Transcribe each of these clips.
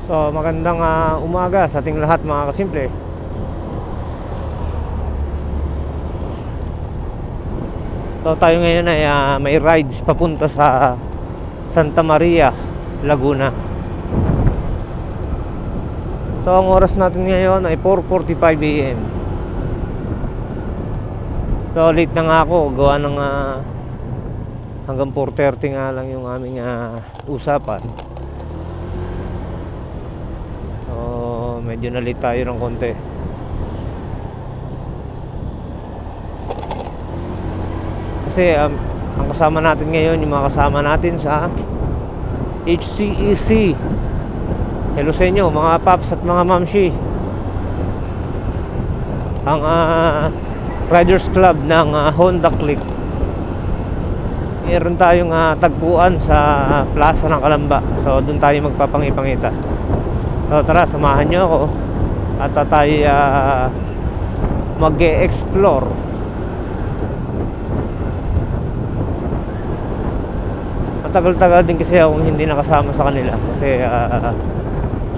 So magandang umaga sa ating lahat mga kasimple. So tayo ngayon ay may rides papunta sa Santa Maria, Laguna. So ang oras natin ngayon ay 4:45 AM. So late na nga ako, gawa ng hanggang 4:30 nga lang yung aming usapan. So medyo na late tayo ng konti. Kasi ang kasama natin ngayon, yung mga kasama natin sa HCEC. Hello sa inyo mga paps at mga mamshi. Ang Riders Club ng Honda Click. Meron tayong tagpuan sa Plaza ng Calamba. So doon tayo magpapangipangita. So tara, samahan nyo ako at tayo mag-e-explore. Matagal-tagal din kasi akong hindi nakasama sa kanila. Kasi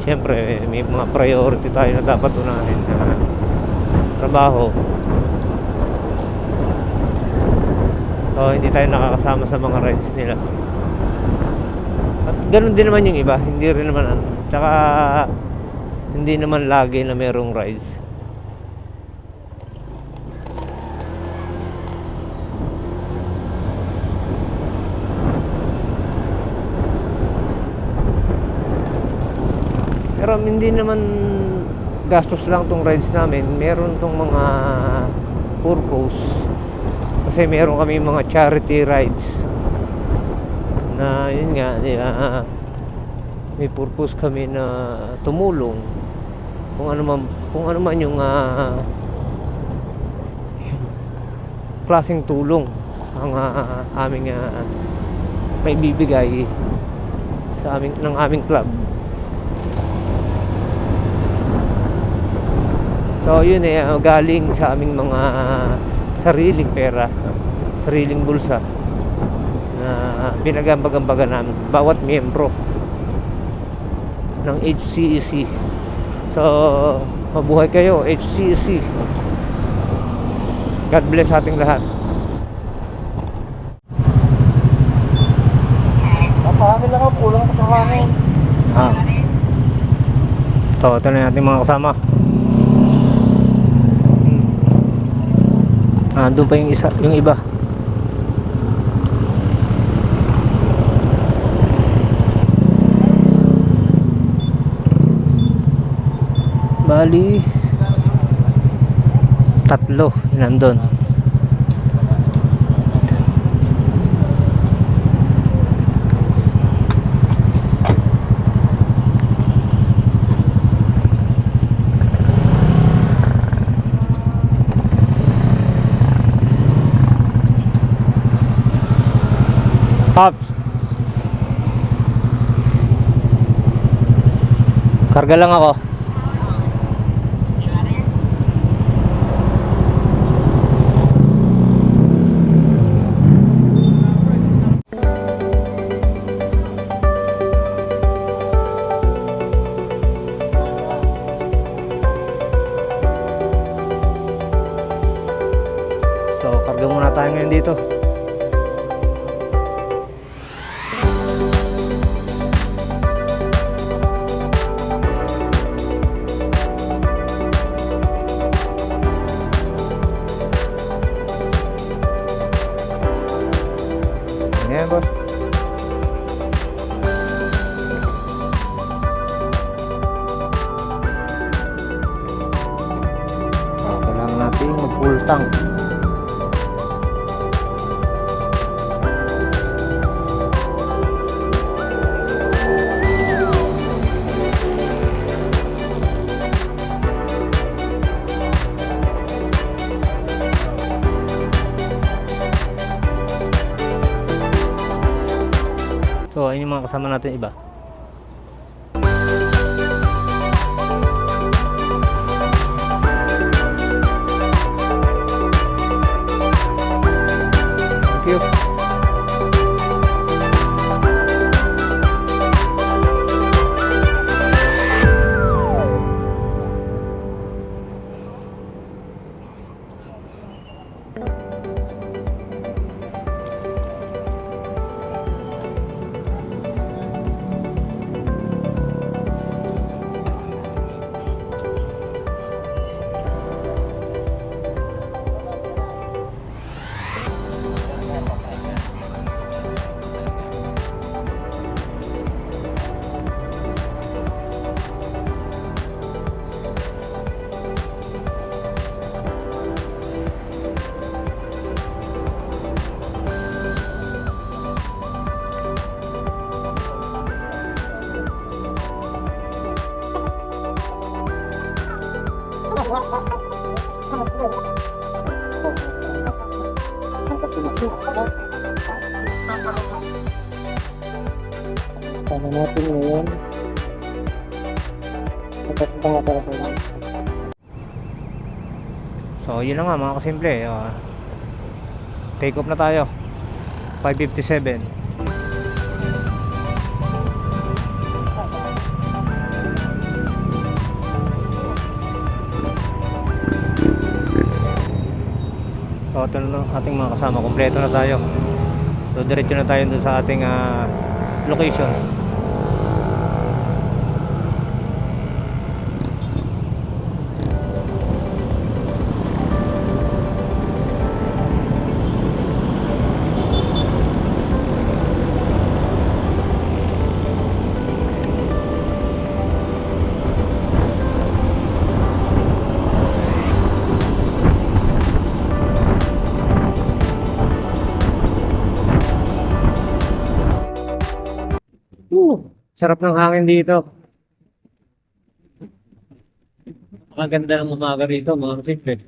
syempre may mga priority tayo na dapat unahin na trabaho. So hindi tayo nakakasama sa mga rides nila. At ganun din naman yung iba. Hindi rin naman tsaka hindi naman lagi na merong rides. Pero hindi naman gastos lang tong rides namin. Meron tong mga purpose. Kasi meron kami mga charity rides na yun nga, may purpose kami na tumulong kung ano man yung klaseng tulong ang aming may bibigay sa aming club. So yun galing sa aming mga sariling pera, sariling bulsa na pinagambag-ambagan namin bawat miyembro ng HCEC. So mabuhay kayo HCEC. God bless ating lahat. Papahangin lang ako, kulang ako sa hangin. Ito na natin mga kasama. Doon pa yung iba. Bali 3 nandun. Pops, karga lang ako. So karga muna tayo ngayon dito. Ayan boss. Kailangan natin mag-full tank. So ayun yung mga kasama natin iba. Thank you. Tama natin ngayon. Nagkakita nga para sa So yun na nga mga kasimple, take off na tayo. 5:57. So ito na ating mga kasama, kompleto na tayo. So diretso na tayo dun sa ating location. Sarap ng hangin dito. Ang ganda ng umaga rito, mga simple.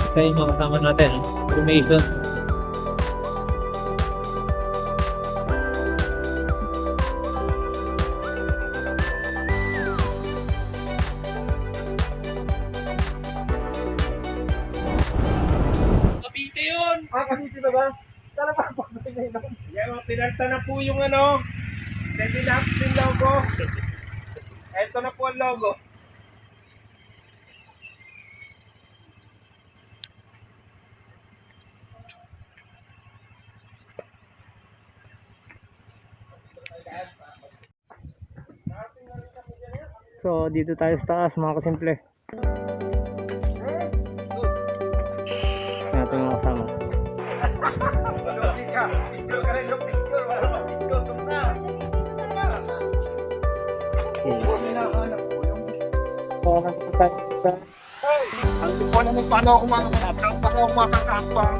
Ito yung mga kasama natin, formation. Kapiti na ba? Tala pa po na yun. Yan, pinalta na po yung ano, setting up yung logo. Ito na po ang logo. So dito tayo sa taas mga kasimple. Natin mga kasama. Picture ka rin yung picture. Wala pa picture. Hinahanap ko yung... Ang ko na paano ako makakapang.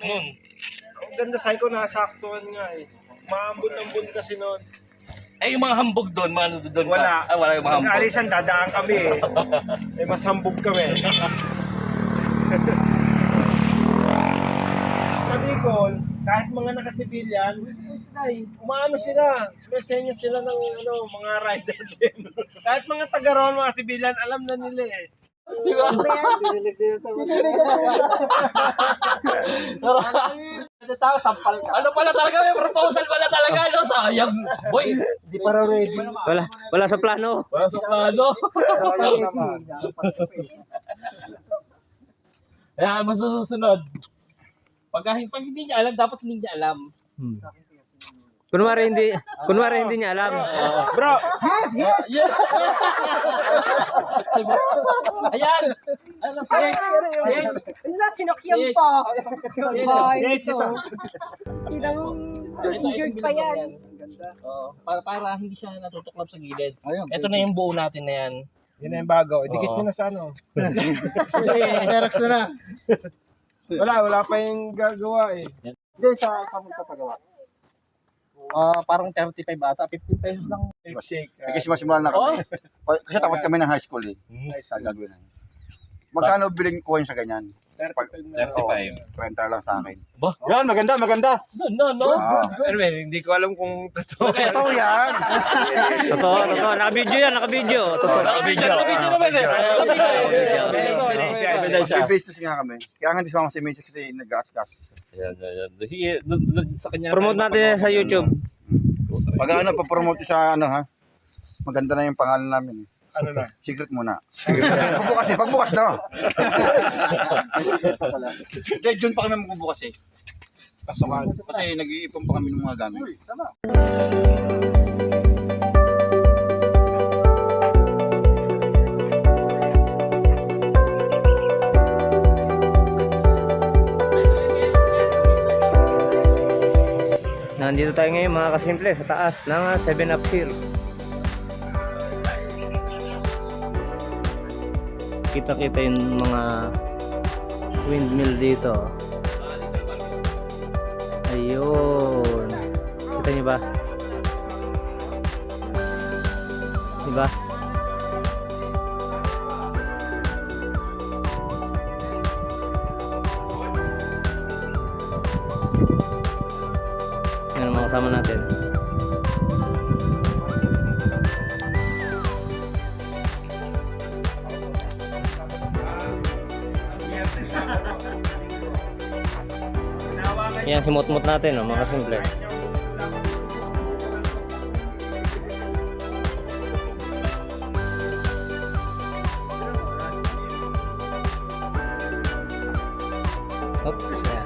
Ang ganda sa'yo ko nasaktuhan nga eh. Maambon-ambon kasi noon. Eh, yung mga hambog doon, mga ano doon Wala. pa? Ah, wala yung mga hambog. Alisan, dadaan kami eh. Eh, mas hambog kami. Sa Bicol, kahit mga nakasibilyan, umaano sila, sumasenya sila ng ano, mga rider din. Kahit mga taga-ron, mga sibilyan, alam na nila eh. Di ba? Tao, sampal ka. Ano pala talaga, may proposal pala talaga, no? Sayang. Boy, Di pa raw ready. Wala sa plano. wala sa plano. Sayang naman. Kaya masusunod. Pag hindi niya alam, dapat hindi niya alam. Kunwari hindi niya alam. Bro! Yeah. Ayan! Ano, sige. Wala, sinokyan pa. Bye. Cheche ta. Hindi mo injured pa yan. Oo, para hindi siya natutuklap sa gilid. Ito na yung buo natin na yan. Yan na yung bago. Idikit Oo. mo na sa ano. Xerox na na. Wala pa yung gagawa eh. Hindi, sa magpapagawa. Parang 35 ata, 15 pesos lang. Shake. Kasi masimulan na kami. Kasi takot kami ng high school eh. Sa gagawin na. Magkano biling coin sa ganyan? 35. 20 lang sa akin. Yan, maganda. No. Ah. Anyway, hindi ko alam kung totoo. Totoo yan! Totoo. Naka-video yan, Totoo. Nakabidyo naman eh. May business nga kami. Kaya nga hindi sumama si Macy kasi nag-gas-gas. Yan. Sige, doon sa kanya. Promote natin sa YouTube. Pag ano, papromote sa ano ha, maganda na yung pangalan namin eh. Ano na? Secret muna. Pagbukas na. Kasi June pa kami magbubukas eh. Pasaman. Kasi nag-iipon pa kami ng mga gamit. Nandito tayo ngayon mga kasimple sa taas ng 7-Up Hill. Kita-kita yung mga windmill dito. Ayun. Kita nyo ba? Diba? kasama natin. Yan, simot-mot natin, oh, mga simple. Oops, yeah.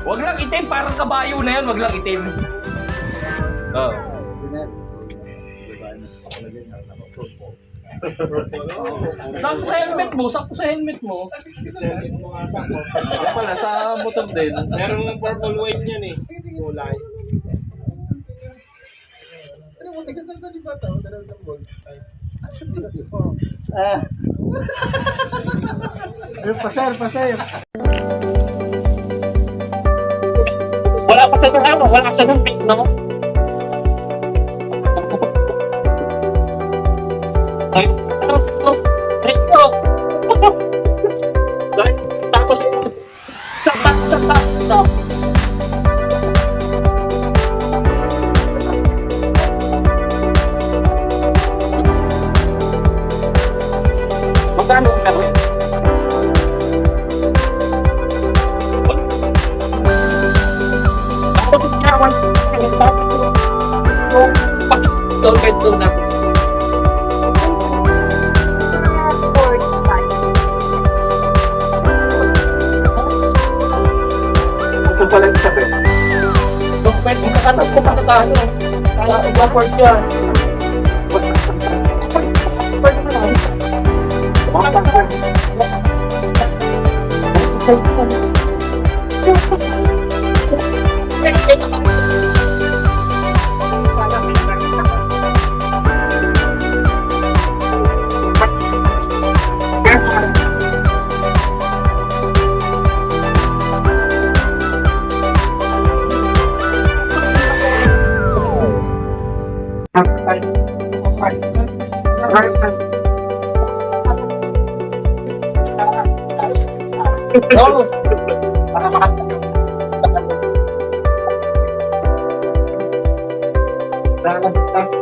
Wag lang itim, parang kabayo na yan, wag lang itim. Oh. Sakto sa helmet mo, sakto sa helmet mo. Wala pala, sa motor din. Merong purple white yan eh. Kulay. Wala pa sa ano, wala sa helmet, no? Ay, ito. Tapos, sa. Magkano ka rin? Tapos, ginawan. Tapos, ito na. Ito pala yung sabi. Pwede kakatap ko patatalo. Kaya mag-report yan. Pwede na lang. Dapat